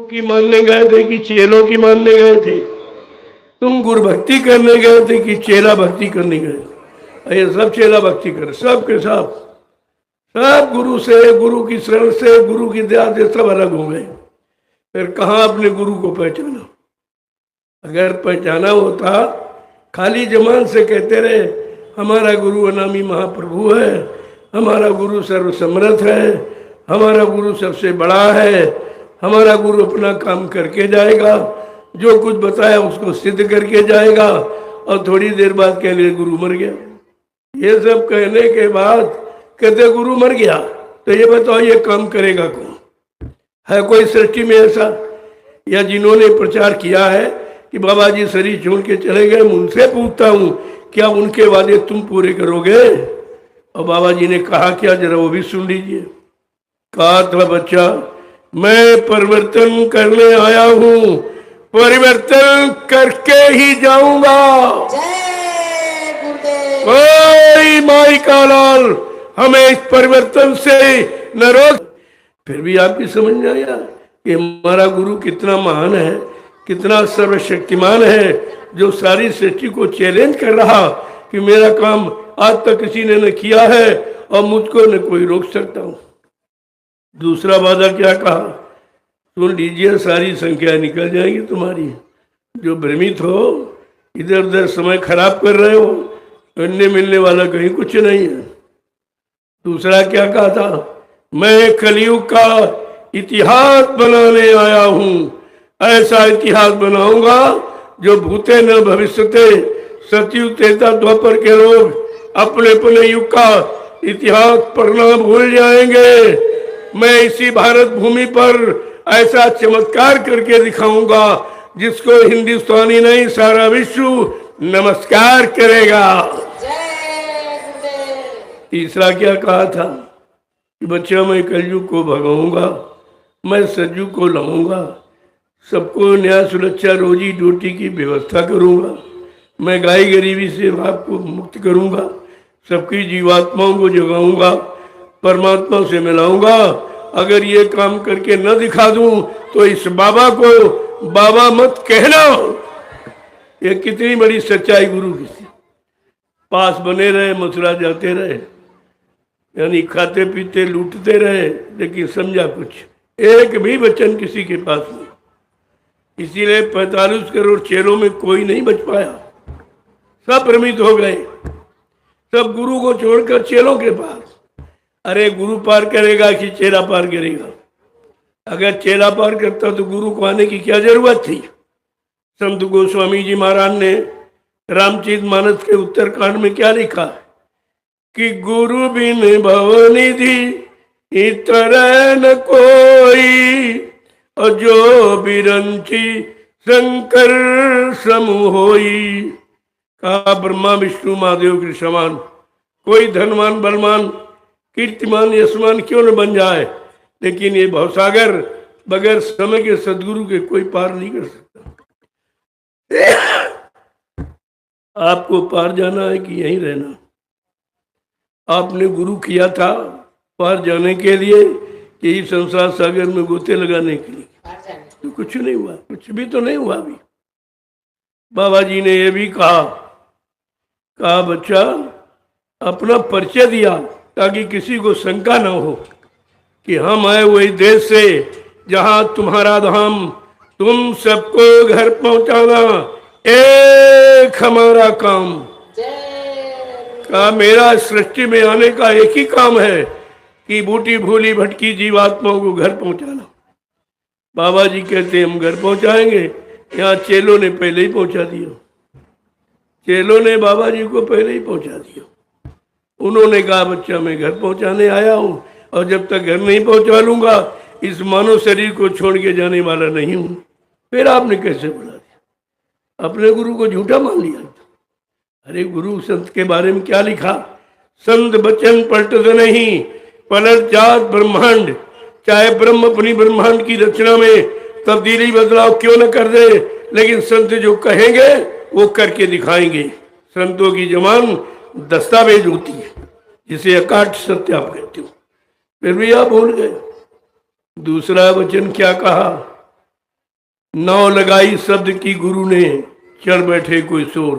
की मानने गए थे कि चेलों की मानने गए थे? तुम गुरु भक्ति करने गए थे कि चेला भक्ति करने गए? ये सब चेला भक्ति कर, सब के सब सब गुरु से, गुरु की शरण से, गुरु की दया से सब अलग हो गए। फिर कहाँ अपने गुरु को पहचाना? अगर पहचाना होता, खाली जमान से कहते रहे हमारा गुरु अनामी महाप्रभु है, हमारा गुरु सर्वसमर्थ है, हमारा गुरु सबसे बड़ा है, हमारा गुरु अपना काम करके जाएगा, जो कुछ बताया उसको सिद्ध करके जाएगा, और थोड़ी देर बाद कह लिए गुरु मर गया। ये सब कहने के बाद कहते गुरु मर गया, तो ये बताओ ये काम करेगा कौन? है कोई सृष्टि में ऐसा? या जिन्होंने प्रचार किया है कि बाबा जी शरीर छोड़ के चले गए, उनसे पूछता हूं क्या उनके वादे तुम पूरे करोगे? और बाबा जी ने कहा क्या, जरा वो भी सुन लीजिए। कहा था बच्चा, मैं परिवर्तन करने आया हूं, परिवर्तन करके ही जाऊंगा। कोई माई का लाल हमें इस परिवर्तन से न रोक। फिर भी आपकी समझ में आया कि हमारा गुरु कितना महान है, कितना सर्वशक्तिमान है, जो सारी सृष्टि को चैलेंज कर रहा कि मेरा काम आज तक किसी ने न किया है और मुझको न कोई रोक सकता हूं। दूसरा वादा क्या कहा? सुन लीजिए, सारी संख्या निकल जाएगी तुम्हारी। जो भ्रमित हो, इधर उधर समय खराब कर रहे हो, अन्य मिलने वाला कहीं कुछ नहीं है। दूसरा क्या कहा था? मैं कलयुग का इतिहास बनाने आया हूं, ऐसा इतिहास बनाऊंगा जो भूते न भविष्यते, सतयुग त्रेता द्वापर के लोग अपने अपने युग का इतिहास पढ़ना भूल जाएंगे। मैं इसी भारत भूमि पर ऐसा चमत्कार करके दिखाऊंगा जिसको हिंदुस्तानी नहीं सारा विश्व नमस्कार करेगा। तीसरा क्या कहा था कि बच्चा मैं कलयुग को भगाऊंगा, मैं सज्जू को लाऊंगा, सबको न्याय सुरक्षा रोजी रोटी की व्यवस्था करूंगा, मैं गाय गरीबी से आपको मुक्त करूंगा, सबकी जीवात्माओं को जगाऊंगा, परमात्मा से मिलाऊंगा। अगर ये काम करके न दिखा दूं तो इस बाबा को बाबा मत कहना। ये कितनी बड़ी सच्चाई गुरु की थी। पास बने रहे, मथुरा जाते रहे, यानी खाते पीते लूटते रहे, लेकिन समझा कुछ, एक भी वचन किसी के पास नहीं। इसीलिए 45 करोड़ चेलों में कोई नहीं बच पाया, सब भ्रमित हो गए, सब गुरु को छोड़कर चेलों के पास। अरे गुरु पार करेगा कि चेला पार करेगा? अगर चेला पार करता तो गुरु को आने की क्या जरूरत थी? संत गोस्वामी जी महाराज ने रामचरितमानस के उत्तरकांड में क्या लिखा कि गुरु बिन भवनिधि इतर न कोई, और जो बिरंची शंकर समूह होई। कहा ब्रह्मा विष्णु महादेव के समान कोई धनवान बलवान कीर्तिमान यशमान क्यों न बन जाए, लेकिन ये भवसागर बगैर समय के सदगुरु के कोई पार नहीं कर सकता। आपको पार जाना है कि यहीं रहना? आपने गुरु किया था पार जाने के लिए कि इस संसार सागर में गोते लगाने के लिए? तो कुछ नहीं हुआ, कुछ भी तो नहीं हुआ अभी। बाबा जी ने यह भी कहा बच्चा अपना परिचय दिया ताकि किसी को शंका न हो कि हम आए वही देश से जहां तुम्हारा धाम, तुम सबको घर पहुंचाना एक हमारा काम। कहा मेरा सृष्टि में आने का एक ही काम है कि बूटी भूली भटकी जीवात्माओं को घर पहुंचाना। बाबा जी कहते हम घर पहुंचाएंगे, यहाँ चेलों ने पहले ही पहुंचा दिया। चेलों ने बाबा जी को पहले ही पहुंचा दिया। उन्होंने कहा बच्चा मैं घर पहुंचाने आया हूं, और जब तक घर नहीं पहुंचा लूंगा इस मानव शरीर को छोड़ के जाने वाला नहीं हूं। फिर आपने कैसे बुला दिया? अपने गुरु को झूठा मान लिया। अरे गुरु संत के बारे में क्या लिखा? संत बचन पलटत नहीं, पलट जात ब्रह्मांड। चाहे ब्रह्म अपनी ब्रह्मांड की रचना में तब्दीली बदलाव क्यों न कर दे, लेकिन संत जो कहेंगे वो करके दिखाएंगे। संतों की जबान दस्तावेज होती है, जिसे अकाट सत्य आप कहते हो। फिर भी आप भूल गए। दूसरा वचन क्या कहा? नाव लगाई शब्द की गुरु ने, चढ़ बैठे कोई शोर।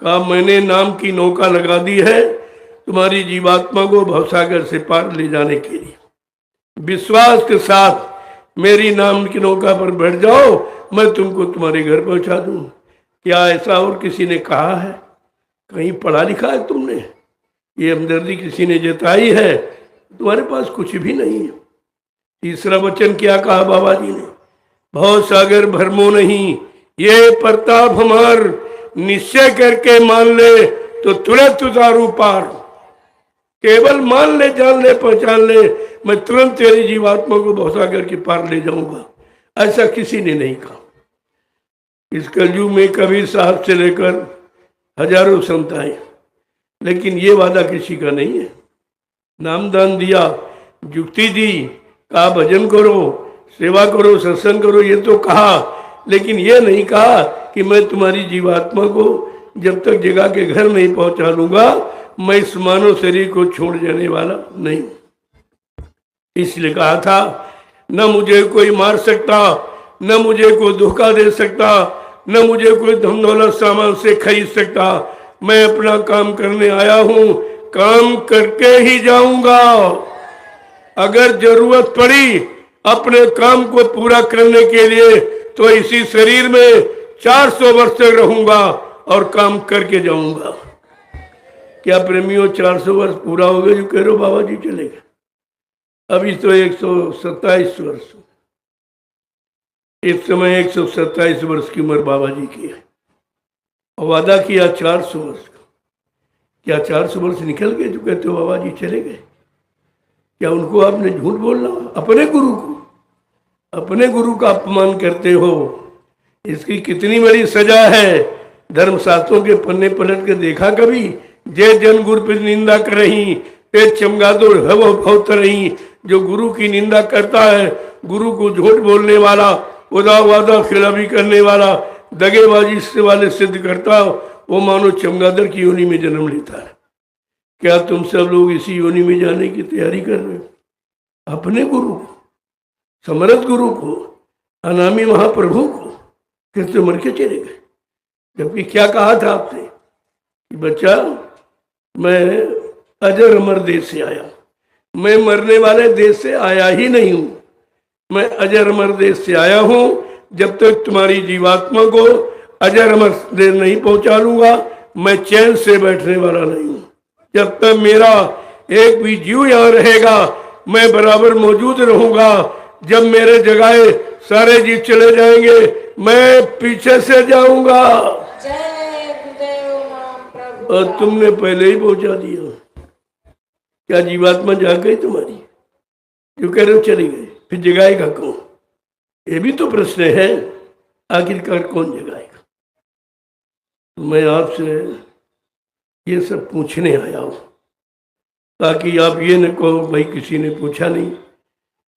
कहा मैंने नाम की नौका लगा दी है तुम्हारी जीवात्मा को भवसागर से पार ले जाने के लिए। विश्वास के साथ मेरी नाम की नौका पर बैठ जाओ, मैं तुमको तुम्हारे घर पहुंचा दूं। क्या ऐसा और किसी ने कहा है? कहीं पढ़ा लिखा है तुमने? ये हमदर्दी किसी ने जताई है? तुम्हारे पास कुछ भी नहीं है। तीसरा वचन क्या कहा बाबा जी ने? भव सागर भरमो नहीं, ये प्रताप हमार, निश्चय करके मान ले तो तुरंत उतारू पार। केवल मान ले, जान ले, पहचान ले, मैं तुरंत तेरी जीवात्मा को भवसागर के पार ले जाऊंगा। ऐसा किसी ने नहीं कहा। इस कलयुग में कबीर साहब से लेकर हजारों संत आए, लेकिन ये वादा किसी का नहीं है। नामदान दिया, जुक्ति दी, कहा भजन करो, सेवा करो, सत्संग करो, ये तो कहा, लेकिन ये नहीं कहा कि मैं तुम्हारी जीवात्मा को जब तक जगह के घर नहीं पहुंचा लूंगा, मैं इस मानव शरीर को छोड़ जाने वाला नहीं। इसलिए कहा था न मुझे कोई मार सकता, न मुझे कोई धोखा दे सकता, न मुझे कोई धन दौलत सामान से खरीद सकता। मैं अपना काम करने आया हूं, काम करके ही जाऊंगा। अगर जरूरत पड़ी अपने काम को पूरा करने के लिए तो इसी शरीर में 400 वर्ष तक रहूंगा और काम करके जाऊंगा। क्या प्रेमियों 400 वर्ष पूरा हो गए जो कह रहे हो बाबा जी चले गए? अभी तो 127 वर्ष, इस समय 127 वर्ष की उम्र बाबा जी की है और वादा किया 400 वर्ष का। क्या 400 वर्ष निकल गए जो कहते हो बाबा जी चले गए? क्या उनको आपने झूठ बोलना? अपने गुरु को, अपने गुरु का अपमान करते हो। इसकी कितनी बड़ी सजा है। धर्मशास्त्रों के पन्ने पलट के देखा कभी? जय जन गुरु पर निंदा कर रही, ते चमगादुर हव भवत रही। जो गुरु की निंदा करता है, गुरु को झूठ बोलने वाला, उदा वादा खिलाफी करने वाला, दगेबाजी से वाले सिद्ध करता, वो मानो चमगादड़ की योनि में जन्म लेता है। क्या तुम सब लोग इसी योनि में जाने की तैयारी कर रहे हो? अपने गुरु को, समर्थ गुरु को, अनामी महाप्रभु को फिर तो मर के चले गए। जबकि क्या कहा था आपने कि बच्चा मैं अजर अमर देश से आया, मैं मरने वाले देश से आया ही नहीं हूं, मैं अजर अमर देश से आया हूं। जब तक तुम्हारी जीवात्मा को अजर अमर देश नहीं पहुंचा लूंगा, मैं चैन से बैठने वाला नहीं हूं। जब तक मेरा एक भी जीव यहां रहेगा, मैं बराबर मौजूद रहूंगा। जब मेरे जगाए सारे जीव चले जाएंगे, मैं पीछे से जाऊंगा। और तुमने पहले ही पहुंचा दिया। क्या जीवात्मा जाग गई तुम्हारी? जो कह रहे हो चली गई, फिर जगाएगा कौन? ये भी तो प्रश्न है। आखिरकार कौन जगाएगा? तो मैं आपसे ये सब पूछने आया हूं, ताकि आप ये न कहो भाई किसी ने पूछा नहीं,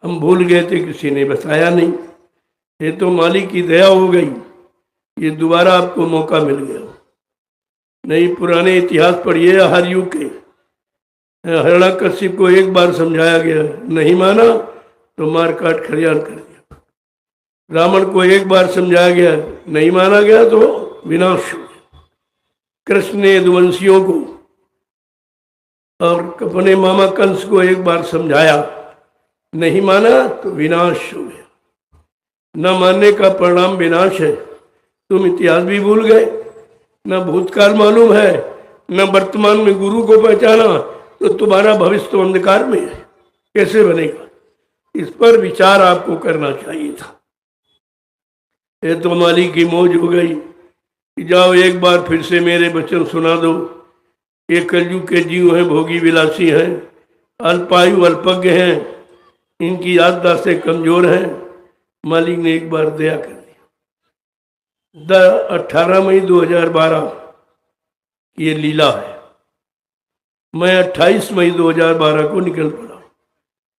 हम भूल गए थे, किसी ने बताया नहीं। ये तो मालिक की दया हो गई, ये दोबारा आपको मौका मिल गया। नहीं, पुराने इतिहास पढ़िए हर युग के। हिरण्यकशिप को एक बार समझाया गया, नहीं माना तो मार काट खरियान कर दिया। रावण को एक बार समझाया गया, नहीं माना गया तो विनाश हो गया। कृष्ण ने यदुवंशियों को और अपने मामा कंस को एक बार समझाया, नहीं माना तो विनाश हो गया। न मानने का परिणाम विनाश है। तुम इतिहास भी भूल गए, न भूतकाल मालूम है, न वर्तमान में गुरु को पहचाना, तो तुम्हारा भविष्य तो अंधकार में है। कैसे बनेगा? इस पर विचार आपको करना चाहिए था। ये तो मालिक की मौज हो गई कि जाओ एक बार फिर से मेरे वचन सुना दो। ये कलयुग के जीव हैं, भोगी विलासी हैं, अल्पायु अल्पज्ञ हैं, इनकी याददाश्तें कमजोर हैं। मालिक ने एक बार दया कर दिया। 18 मई 2012 ये लीला है। मैं 28 मई 2012 को निकल पड़ा।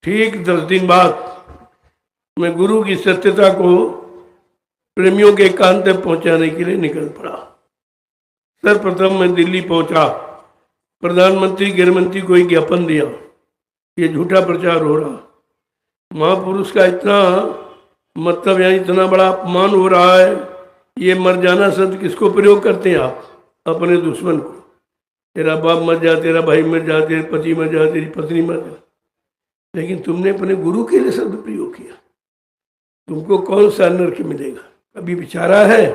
ठीक 10 दिन बाद मैं गुरु की सत्यता को प्रेमियों के कान तक पहुंचाने के लिए निकल पड़ा। सर्वप्रथम मैं दिल्ली पहुंचा। प्रधानमंत्री गृहमंत्री को एक ज्ञापन दिया, ये झूठा प्रचार हो रहा। महापुरुष का इतना मतलब यहाँ इतना बड़ा अपमान हो रहा है। ये मर जाना शब्द किसको प्रयोग करते हैं आप? अपने दुश्मन को। तेरा बाप मर जा, तेरा भाई मर जा, तेरे पति मर जा, तेरी पत्नी मर जा, लेकिन तुमने अपने गुरु के लिए शब्द प्रयोग किया। तुमको कौन सा नरक मिलेगा? कभी विचारा है?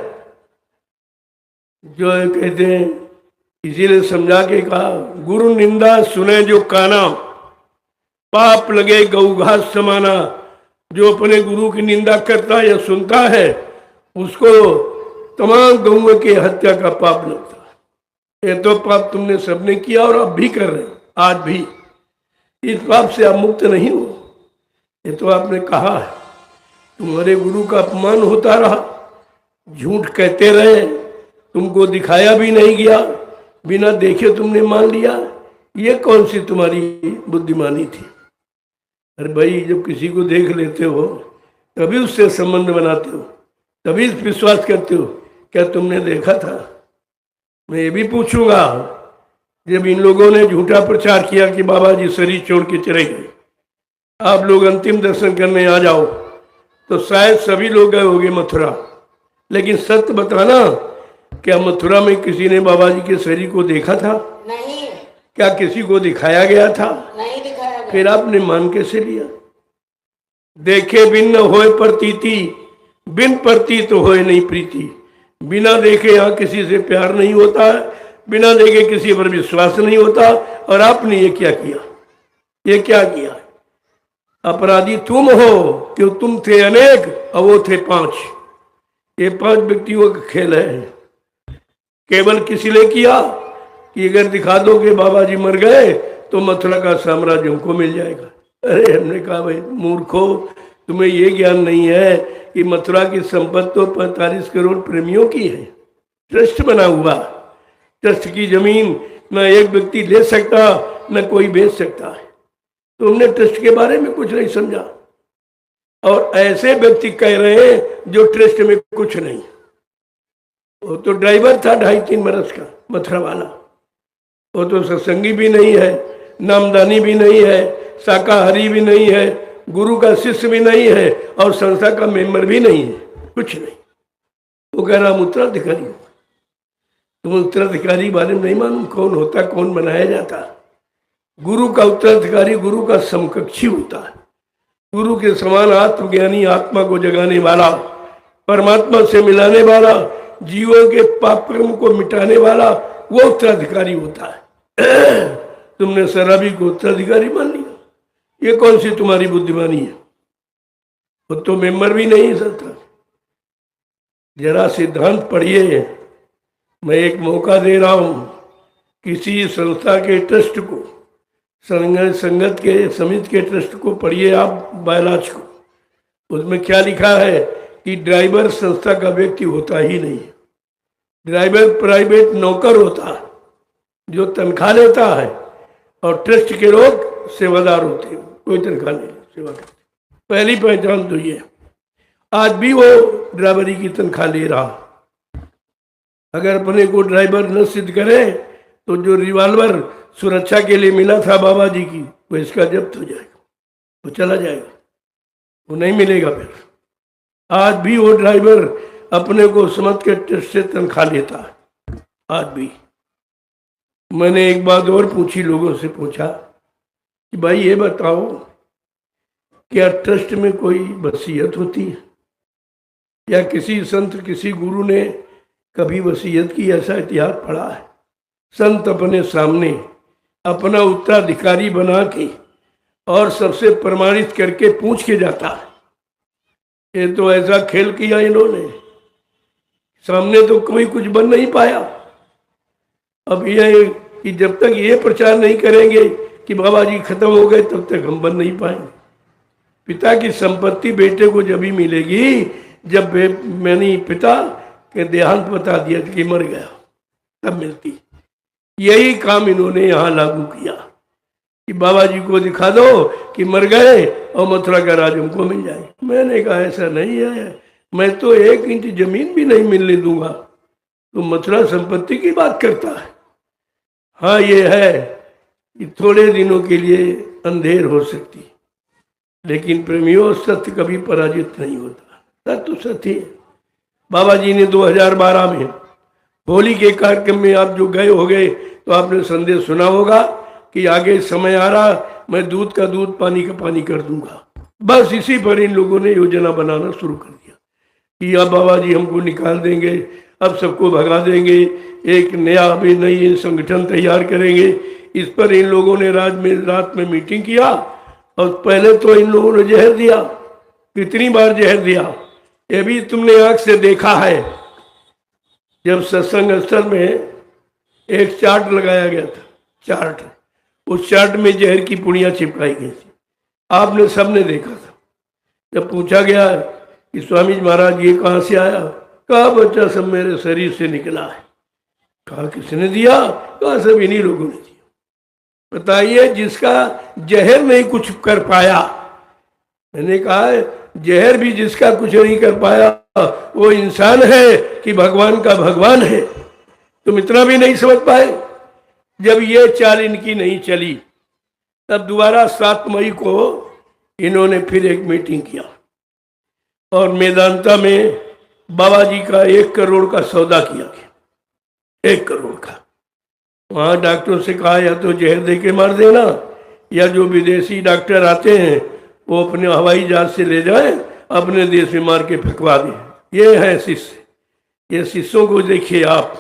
जो कहते हैं, इसीलिए समझा के कहा, गुरु निंदा सुने जो काना, पाप लगे गौ घास समाना। जो अपने गुरु की निंदा करता या सुनता है, उसको तमाम गौओं की हत्या का पाप लगता है। ये तो पाप तुमने सबने किया और अब भी कर रहे हो, आज भी। इस पाप से आप मुक्त नहीं हो। ये तो आपने कहा है। तुम्हारे गुरु का अपमान होता रहा, झूठ कहते रहे, तुमको दिखाया भी नहीं गया, बिना देखे तुमने मान लिया। ये कौन सी तुम्हारी बुद्धिमानी थी? अरे भाई, जब किसी को देख लेते हो तभी उससे संबंध बनाते हो, तभी विश्वास करते हो। क्या तुमने देखा था? मैं ये भी पूछूंगा, जब इन लोगों ने झूठा प्रचार किया कि बाबा जी शरीर छोड़ के चले गए, आप लोग अंतिम दर्शन करने आ जाओ, तो शायद सभी लोग गए होंगे मथुरा। लेकिन सत्य बताना, क्या मथुरा में किसी ने बाबा जी के शरीर को देखा था? नहीं। क्या किसी को दिखाया गया था? नहीं दिखाया गया। फिर आपने मान कैसे लिया? देखे बिन न होए प्रतीति, बिन प्रतीत तो होए नहीं प्रीति। बिना देखे यहाँ किसी से प्यार नहीं होता है, बिना देखे किसी पर विश्वास नहीं होता। और आपने ये क्या किया? ये क्या किया? अपराधी तुम हो, क्यों तुम थे अनेक और वो थे 5। ये 5 व्यक्तियों का खेल है। केवल किसी ने किया कि अगर दिखा दो कि बाबा जी मर गए तो मथुरा का साम्राज्य हमको मिल जाएगा। अरे हमने कहा, भाई मूर्खो, तुम्हें ये ज्ञान नहीं है कि मथुरा की संपत्ति तो 45 करोड़ प्रेमियों की है। ट्रस्ट बना हुआ, ट्रस्ट की जमीन न एक व्यक्ति ले सकता न कोई बेच सकता है। तुमने ट्रस्ट के बारे में कुछ नहीं समझा, और ऐसे व्यक्ति कह रहे हैं जो ट्रस्ट में कुछ नहीं। वो तो ड्राइवर था 2.5-3 बरस का, मथुरा वाला। वो तो सत्संगी भी नहीं है, नामदानी भी नहीं है, शाकाहारी भी नहीं है, गुरु का शिष्य भी नहीं है, और संस्था का मेंबर भी नहीं है, कुछ नहीं। वो कह रहा हम उत्तराधिकारी हो। तुम उत्तराधिकारी बारे में नहीं मालूम कौन होता, कौन बनाया जाता? गुरु का उत्तराधिकारी गुरु का समकक्षी होता है। गुरु के समान आत्मज्ञानी, आत्मा को जगाने वाला, परमात्मा से मिलाने वाला, जीवों के पाप कर्म को मिटाने वाला, वो उत्तराधिकारी होता है। तुमने शराबी को उत्तराधिकारी मान लिया। ये कौन सी तुम्हारी बुद्धिमानी है? वो तो मेंबर भी नहीं सकता। जरा सिद्धांत पढ़िए। मैं एक मौका दे रहा हूं, किसी संस्था के ट्रस्ट को, संगत के समिति के ट्रस्ट को पढ़िए आप, बायलाज को। उसमें क्या लिखा है कि ड्राइवर संस्था का व्यक्ति होता ही नहीं। ड्राइवर प्राइवेट नौकर होता है जो तनख्वाह लेता है, और ट्रस्ट के लोग सेवादार होते हैं, कोई तनख्वाह नहीं, सेवा करते। पहली पहचान तो ये। आज भी वो ड्राइवरी की तनख्वाह ले रहा। अगर अपने को ड्राइवर न सिद्ध करे तो जो रिवॉल्वर सुरक्षा के लिए मिला था बाबा जी की, वो इसका जब्त हो जाएगा, वो चला जाएगा, वो नहीं मिलेगा फिर। आज भी वो ड्राइवर अपने को समझ के ट्रस्ट से तनख्वाह लेता है, आज भी। मैंने एक बात और पूछी, लोगों से पूछा कि भाई ये बताओ, क्या ट्रस्ट में कोई वसीयत होती है? या किसी संत, किसी गुरु ने कभी वसीयत की, ऐसा इतिहास पढ़ा है? संत अपने सामने अपना उत्तराधिकारी बना के और सबसे प्रमाणित करके पूछ के जाता है। ये तो ऐसा खेल किया इन्होंने, सामने तो कोई कुछ बन नहीं पाया। अब ये कि जब तक ये प्रचार नहीं करेंगे कि बाबा जी खत्म हो गए, तब तक हम बन नहीं पाएंगे। पिता की संपत्ति बेटे को जब ही मिलेगी जब मैंने पिता के देहांत बता दिया कि मर गया, तब मिलती। यही काम इन्होंने यहाँ लागू किया कि बाबा जी को दिखा दो कि मर गए और मथुरा का राज हमको मिल जाए। मैंने कहा ऐसा नहीं है, मैं तो 1 इंच जमीन भी नहीं मिलने दूंगा, तो मथुरा संपत्ति की बात करता है। हाँ ये है कि थोड़े दिनों के लिए अंधेर हो सकती, लेकिन प्रेमियों, सत्य कभी पराजित नहीं होता। सत्य तो सत्य है। बाबा जी ने 2012 में होली के कार्यक्रम में आप जो गए हो गए तो आपने संदेश सुना होगा कि आगे समय आ रहा, मैं दूध का दूध पानी का पानी कर दूंगा। बस इसी पर इन लोगों ने योजना बनाना शुरू कर दिया कि अब बाबा जी हमको निकाल देंगे, अब सबको भगा देंगे, एक नया अभी नई संगठन तैयार करेंगे। इस पर इन लोगों ने रात में मीटिंग किया और पहले तो इन लोगों ने जहर दिया। कितनी बार जहर दिया ये भी तुमने आंख से देखा है। जब सत्संग स्थल में एक चार्ट लगाया गया था, चार्ट, उस चार्ट में जहर की पुड़ियां चिपकाई गई थी, आपने सबने देखा था। जब पूछा गया कि स्वामी जी महाराज ये कहाँ से आया, कहा बच्चा सब मेरे शरीर से निकला है। कहा किसने दिया, कहा सब इन्हीं लोगों ने दिया। बताइए, जिसका जहर नहीं कुछ कर पाया, मैंने कहा जहर भी जिसका कुछ नहीं कर पाया वो इंसान है कि भगवान का भगवान है। तुम इतना भी नहीं समझ पाए। जब ये चाल इनकी नहीं चली तब दोबारा 7 मई को इन्होंने फिर एक मीटिंग किया और मेदांता में बाबा जी का 1 करोड़ का सौदा किया गया। 1 करोड़ का। वहां डॉक्टरों से कहा या तो जहर दे के मार देना या जो विदेशी डॉक्टर आते हैं वो अपने हवाई जहाज से ले जाए, अपने देश में मार के फेंकवा दें। ये है शिष्य। ये शिष्यों को देखिए आप,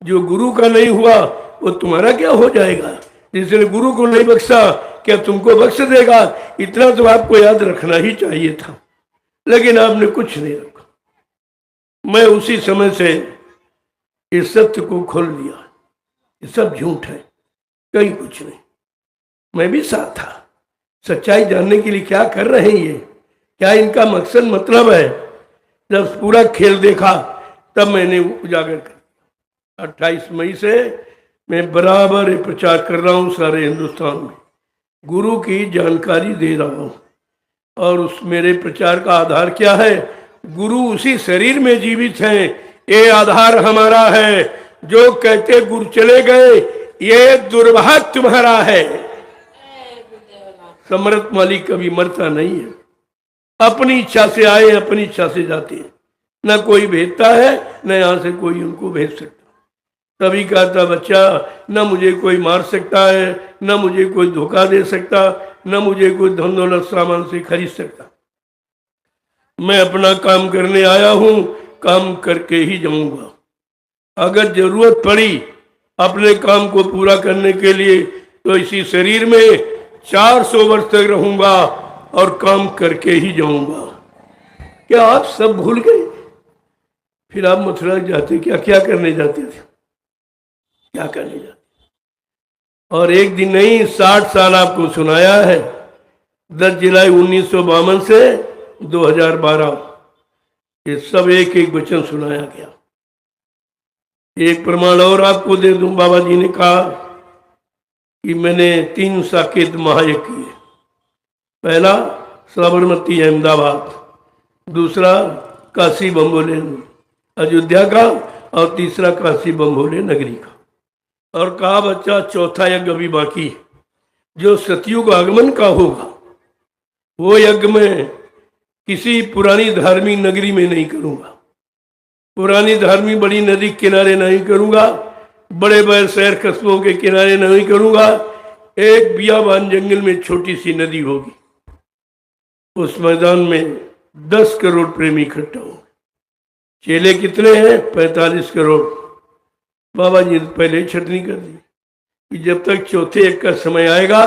जो गुरु का नहीं हुआ वो तुम्हारा क्या हो जाएगा। जिसने गुरु को नहीं बख्शा क्या तुमको बख्श देगा। इतना तो आपको याद रखना ही चाहिए था, लेकिन आपने कुछ नहीं रखा। मैं उसी समय से इस सत्य को खोल दिया, ये सब झूठ है, कहीं कुछ नहीं। मैं भी साथ था। सच्चाई जानने के लिए क्या कर रहे हैं ये, क्या इनका मकसद मतलब है। जब पूरा खेल देखा तब मैंने उजागर कर दिया। 28 मई से मैं बराबर प्रचार कर रहा हूँ सारे हिंदुस्तान में, गुरु की जानकारी दे रहा हूँ। और उस मेरे प्रचार का आधार क्या है, गुरु उसी शरीर में जीवित हैं, ये आधार हमारा है। जो कहते गुरु चले गए ये दुर्भाग्य तुम्हारा है। समर्थ मालिक कभी मरता नहीं है। अपनी इच्छा से आए, अपनी इच्छा से जाते हैं, न कोई भेजता है न यहां से कोई उनको भेज सकता। तभी कहता बच्चा, न मुझे कोई मार सकता है, न मुझे कोई धोखा दे सकता, न मुझे कोई धन दौलत सामान से खरीद सकता। मैं अपना काम करने आया हूं, काम करके ही जाऊंगा। अगर जरूरत पड़ी अपने काम को पूरा करने के लिए तो इसी शरीर में 400 वर्ष तक रहूंगा और काम करके ही जाऊंगा। क्या आप सब भूल गए? फिर आप मथुरा जाते, क्या क्या करने जाते थे, क्या करने जाते। और एक दिन नहीं 60 साल आपको सुनाया है। 10 जुलाई 1952 से 2012 ये सब एक एक वचन सुनाया गया। एक प्रमाण और आपको दे दूं। बाबा जी ने कहा कि मैंने 3 साकेत महायज्ञ किए। पहला साबरमती अहमदाबाद, दूसरा काशी बम्बोले अयोध्या का, और तीसरा काशी बम्बोले नगरी का। और कहा बच्चा चौथा यज्ञ अभी बाकी, जो सतयुग आगमन का होगा वो यज्ञ में किसी पुरानी धार्मिक नगरी में नहीं करूंगा, पुरानी धार्मिक बड़ी नदी किनारे नहीं करूंगा, बड़े बड़े शहर कस्बों के किनारे नहीं करूंगा। एक बियाबान जंगल में छोटी सी नदी होगी, उस मैदान में 10 करोड़ प्रेमी इकट्ठा होंगे। चेले कितने हैं? 45 करोड़। बाबा जी ने पहले ही छटनी कर दी कि जब तक चौथे एक का समय आएगा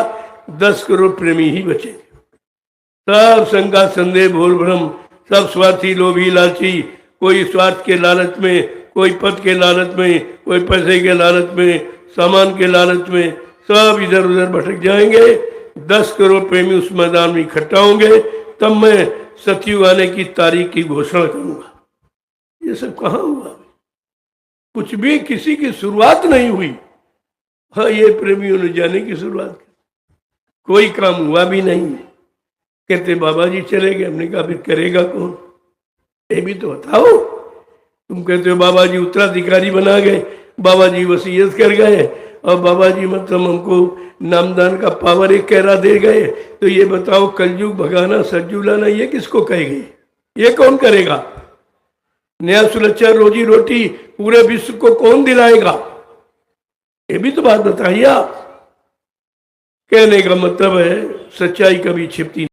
10 करोड़ प्रेमी ही बचेंगे। सब शंका संदेह भूल भ्रम, सब स्वार्थी लोभी लालची, कोई स्वार्थ के लालच में, कोई पद के लालच में, कोई पैसे के लालच में, सामान के लालच में, सब इधर उधर भटक जाएंगे। 10 करोड़ प्रेमी उस मैदान में इकट्ठा होंगे, तब मैं सतयुग आने की तारीख की घोषणा करूंगा। ये सब कहाँ हुआ? कुछ भी किसी की शुरुआत नहीं हुई। हाँ, ये प्रेमियों ने जाने की शुरुआत की, कोई काम हुआ भी नहीं। कहते बाबा जी चले गए। हमने कहा फिर करेगा कौन, ये भी तो बताओ। तुम कहते हो बाबा जी उत्तराधिकारी बना गए, बाबा जी वसीयत कर गए, और बाबा जी मतलब हमको नामदान का पावर एक कहरा दे गए। तो ये बताओ कलयुग भगाना सज्जू लाना ये किसको कह गए? ये कौन करेगा? न्याय सुरक्षा रोजी रोटी पूरे विश्व को कौन दिलाएगा? ये भी तो बात बताइए आप। कहने का मतलब है सच्चाई कभी छिपती